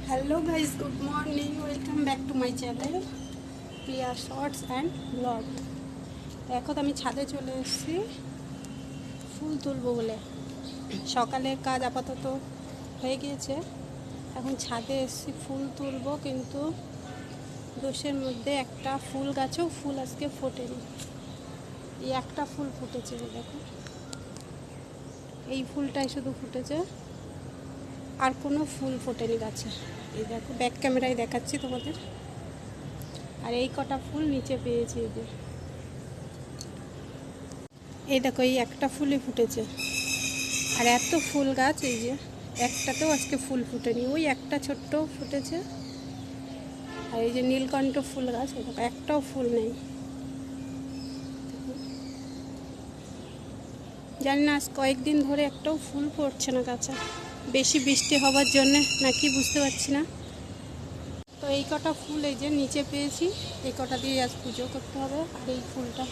Hello guys, good morning, welcome back to my channel Priya shorts and blog. এখন আমি ছাদে চলে এসেছি ফুল তুলবো বলে। সকালের কাজ আপাতত হয়ে গিয়েছে, এখন ছাদে এসেছি ফুল তুলবো, কিন্তু দোষের মধ্যে একটা ফুল গাছেও ফুল আজকে ফোটেনি। এই একটা ফুল ফুটেছে, দেখো এই ফুলটাই শুধু ফুটেছে, আর কোনো ফুল ফোটেনি গাছে। এই দেখো, ব্যাক ক্যামেরায় দেখাচ্ছি তোমাদের। আর এই কটা ফুল নিচে পেয়েছি, এই দেখো এই একটা ফুলই ফুটেছে। আর এত ফুল গাছ, এই যে একটাতেও আজকে ফুল ফুটেনি, ওই একটা ছোট্ট ফুটেছে। আর এই যে নীলকণ্ঠ ফুল গাছ, এই দেখো একটাও ফুল নেই। জানি না আজ কয়েকদিন ধরে একটাও ফুল পড়ছে না গাছে, বেশি বৃষ্টি হওয়ার জন্যে নাকি বুঝতে পারছি না। তো এই কটা ফুল এই যে নিচে পেয়েছি, এই কটা দিয়ে আজ পুজো করতে হবে। আর এই ফুলটা,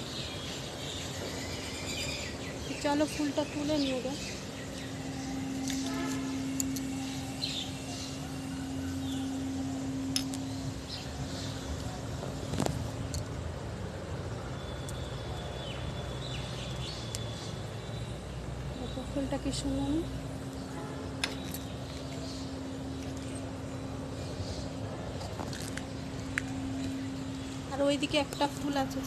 চলো ফুলটা তুলে নিয়ে গে। ফুলটা কি সুন্দর, আর ওইদিকে একটা ফুল আছে।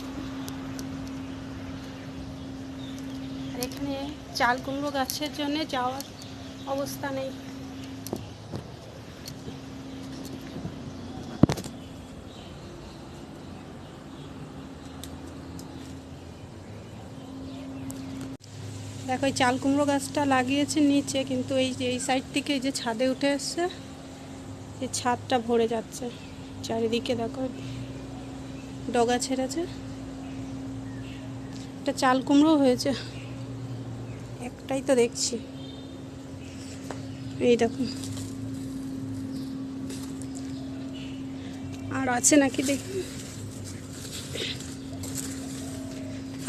আর এখানে চাল কুমড়ো গাছের জন্য যাওয়ার অবস্থা নেই। দেখো এই চাল কুমড়ো গাছটা লাগিয়েছে নিচে, কিন্তু এই যে এই সাইড থেকে এই যে ছাদে উঠে এসছে, এই ছাদটা ভরে যাচ্ছে চারিদিকে। দেখো ডগা ছেড়েছে, একটা চাল কুমড়ো হয়েছে, একটাই তো দেখছি। এই দেখো আর আছে নাকি দেখি,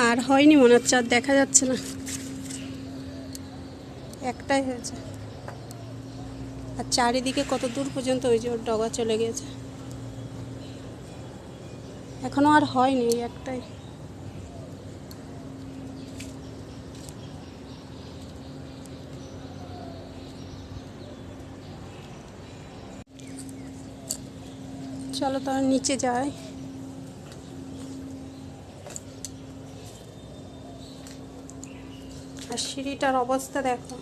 আর হয়নি মনে হচ্ছে, আর দেখা যাচ্ছে না, একটাই হয়েছে। আর চারিদিকে কত দূর পর্যন্ত ওই যে ওর ডগা চলে গিয়েছে, এখনো আর হয়নি, একটাই। চলো তো নিচে যাই। আর সিঁড়িটার অবস্থা দেখো,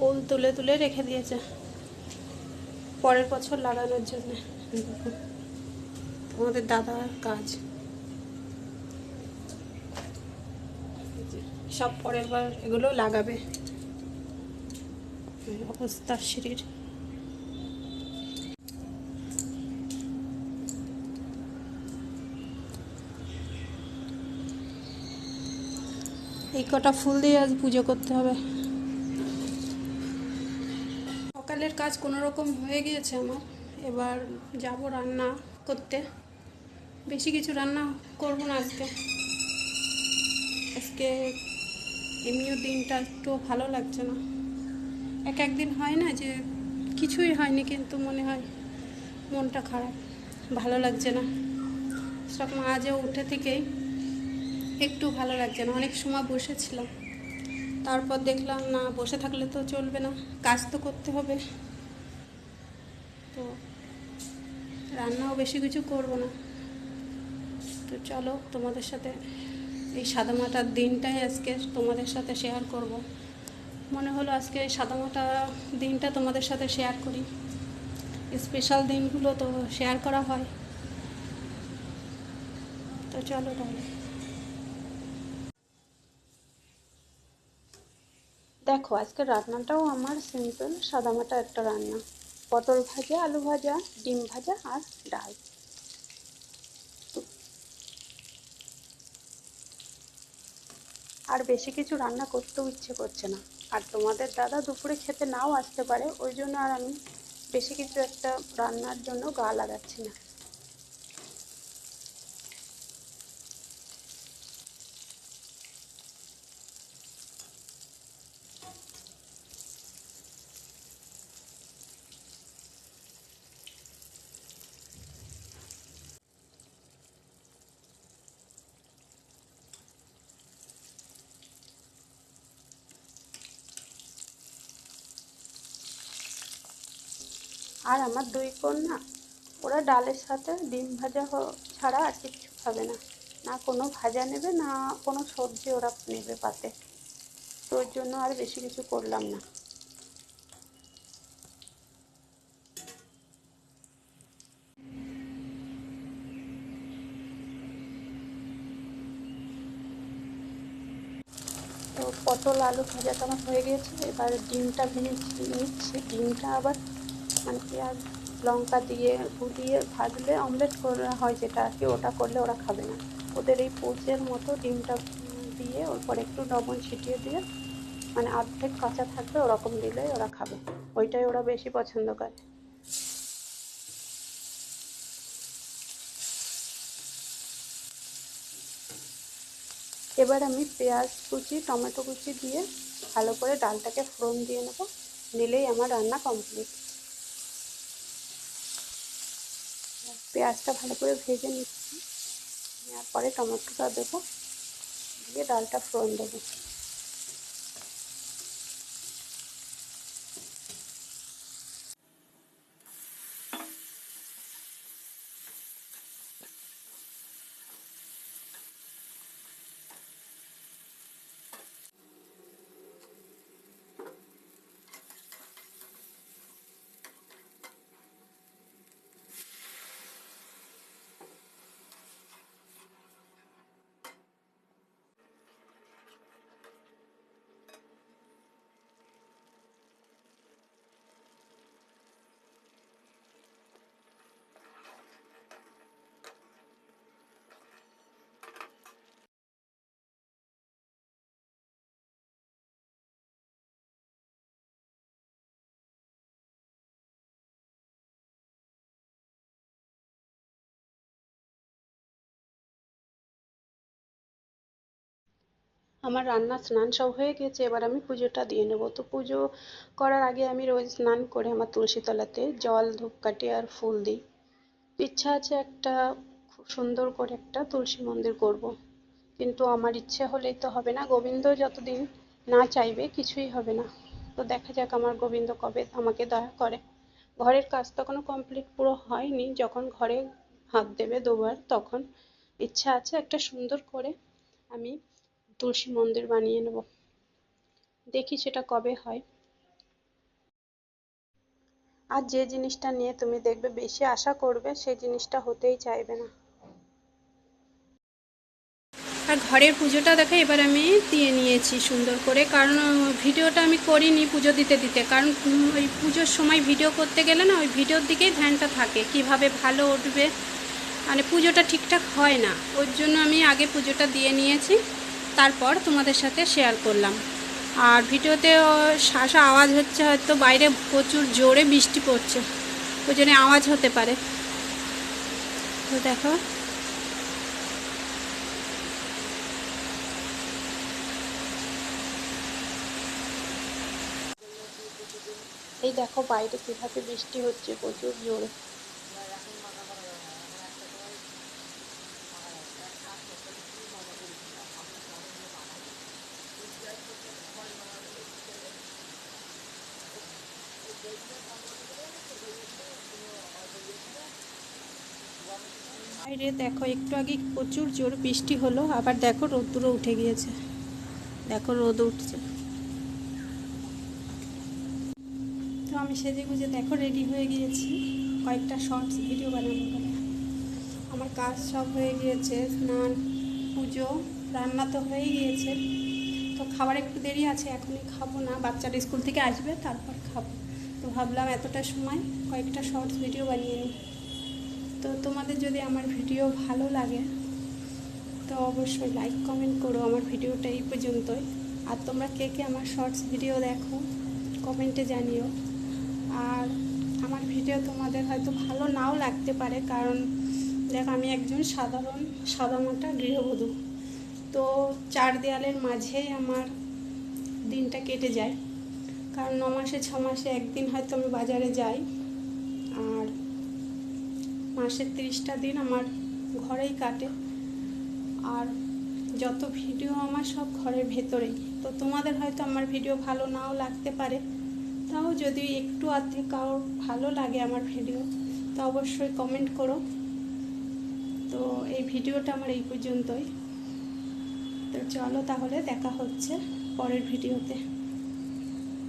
ওল তুলে তুলে রেখে দিয়েছে পরের বছর লাগানোর জন্য। আমাদের দাদার কাজ, সব পরের বার এগুলো লাগাবে। অবস্থা সিঁড়ির, এই কটা ফুল দিয়ে আজ পুজো করতে হবে। সকালের কাজ কোনো রকম হয়ে গিয়েছে আমার, এবার যাব রান্না করতে। বেশি কিছু রান্না করব না আজকে। আজকে এমনিও দিনটা একটু ভালো লাগছে না। এক একদিন হয় না যে কিছুই হয়নি, কিন্তু মনে হয় মনটা খারাপ, ভালো লাগছে না। সকাল আজও উঠে থেকেই একটু ভালো লাগছে না। অনেক সময় বসেছিলাম, তারপর দেখলাম না, বসে থাকলে তো চলবে না, কাজ তো করতে হবে। তো রান্নাও বেশি কিছু করব না। তো চলো তোমাদের সাথে এই সাদামাটার দিনটাই আজকে তোমাদের সাথে শেয়ার করব। মনে হলো আজকে এই সাদামাটা দিনটা তোমাদের সাথে শেয়ার করি। স্পেশাল দিনগুলো তো শেয়ার করা হয়। তো চলো তাহলে। দেখো আজকে রান্নাটাও আমার সিম্পল সাদামাটা একটা রান্না, পটল ভাজা, আলু ভাজা, ডিম ভাজা আর ডাল। আর বেশি কিছু রান্না করতেও ইচ্ছে করছে না। আর তোমাদের দাদা দুপুরে খেতে নাও আসতে পারে, ওই জন্য আর আমি বেশি কিছু একটা রান্নার জন্য গা লাগাচ্ছি না। আর আমার দুই কন্যা, ওরা ডালের সাথে ডিম ভাজা ছাড়া আর কিচ্ছু খাবে না, না কোনো ভাজা নেবে না কোনো সবজি ওরা নেবে পাতে। তো ওর জন্য আর বেশি কিছু করলাম না। তো পটল আলু ভাজাটা আমার হয়ে গেছে, এবার ডিমটা ভেঙে নিচ্ছি। ডিমটা আবার মানে পেঁয়াজ লঙ্কা দিয়ে গুলিয়ে ভাজলে অমলেট করা হয় যেটা আর কি, ওটা করলে ওরা খাবে না। ওদের এই পোচের মতো ডিমটা দিয়ে ওর পরে একটু লবণ ছিটিয়ে দিয়ে মানে অর্ধেক কাঁচা থাকবে ওরকম দিলেই ওরা খাবে, ওইটাই ওরা বেশি পছন্দ করে। এবার আমি পেঁয়াজ কুচি টমেটো কুচি দিয়ে ভালো করে ডালটাকে ফোড়ন দিয়ে নেব, নিলেই আমার রান্না কমপ্লিট। পেঁয়াজটা ভালো করে ভেজে নিচ্ছি, নেওয়ার পরে টমেটোটা দেবো, দিয়ে ডালটা ফোড়ন দেবো। আমার রান্না স্নান সব হয়ে গেছে, এবার আমি পুজোটা দিয়ে নেবো। তো পুজো করার আগে আমি রোজ স্নান করে আমার তুলসী তলাতে জল ধূপকাঠি আর ফুল দিই। ইচ্ছা আছে একটা খুব সুন্দর করে একটা তুলসী মন্দির করব, কিন্তু আমার ইচ্ছে হলেই তো হবে না, গোবিন্দ যতদিন না চাইবে কিছুই হবে না। তো দেখা যাক আমার গোবিন্দ কবে আমাকে দয়া করে। ঘরের কাজ তখনও কমপ্লিট পুরো হয়নি, যখন ঘরে হাত দেবে দুবার তখন ইচ্ছা আছে একটা সুন্দর করে আমি তুলসী মন্দির বানিয়ে নেব, দেখি সেটা কবে হয়। আর যে জিনিসটা নিয়ে তুমি দেখবে বেশি আশা করবে সেই জিনিসটা হতেই চাইবে না। আর ঘরের পুজোটা দেখো এবার আমি দিয়ে নিয়েছি সুন্দর করে, কারণ ভিডিওটা আমি করিনি পুজো দিতে দিতে, কারণ ওই পুজোর সময় ভিডিও করতে গেলে না ওই ভিডিওর দিকেই ধ্যানটা থাকে, কিভাবে ভালো উঠবে, মানে পুজোটা ঠিকঠাক হয় না। ওর জন্য আমি আগে পুজোটা দিয়ে নিয়েছি, তারপর তোমাদের সাথে শেয়ার করলাম। আর ভিডিওতে শাসা আওয়াজ হচ্ছে, হয়তো বাইরে প্রচুর জোরে বৃষ্টি পড়ছে, ওই জন্য আওয়াজ হতে পারে। তো দেখো এই দেখো বাইরে কীভাবে বৃষ্টি হচ্ছে প্রচুর জোরে। বাইরে দেখো একটু আগে প্রচুর জোর বৃষ্টি হলো, আবার দেখো রোদ্দুরও উঠে গিয়েছে, দেখো রোদ উঠছে। তো আমি সেজে গুজে দেখো রেডি হয়ে গিয়েছি কয়েকটা শর্টস ভিডিও বানাবো বলে। আমার কাজ সব হয়ে গিয়েছে, স্নান পুজো রান্না তো হয়ে গিয়েছে, তো খাবার একটু দেরি আছে, এখনই খাবো না, বাচ্চারা স্কুল থেকে আসবে তারপর খাবো। তো ভাবলাম এতটা সময় কয়েকটা শর্টস ভিডিও বানিয়ে নিই। তো তোমাদের যদি আমার ভিডিও ভালো লাগে তো অবশ্যই লাইক কমেন্ট করো, আমার ভিডিওটা এই পর্যন্তই। আর তোমরা কে কে আমার শর্টস ভিডিও দেখো কমেন্টে জানিও। আর আমার ভিডিও তোমাদের হয়তো ভালো নাও লাগতে পারে, কারণ দেখ আমি একজন সাধারণ সাদামাটা গৃহবধূ, তো চার দেয়ালের মাঝেই আমার দিনটা কেটে যায়, কারণ 9 মাসে 6 মাসে একদিন হয়তো আমি বাজারে যাই, আর মাসের 30টা দিন আমার ঘরেই কাটে। আর যত ভিডিও আমার সব ঘরের ভেতরেই। তো তোমাদের হয়তো আমার ভিডিও ভালো নাও লাগতে পারে, তো তাও যদি একটু আধটু কারোর ভালো লাগে আমার ভিডিও তো অবশ্যই কমেন্ট করো। তো এই ভিডিওটা আমার এই পর্যন্তই। তো চলো তাহলে দেখা হচ্ছে পরের ভিডিওতে।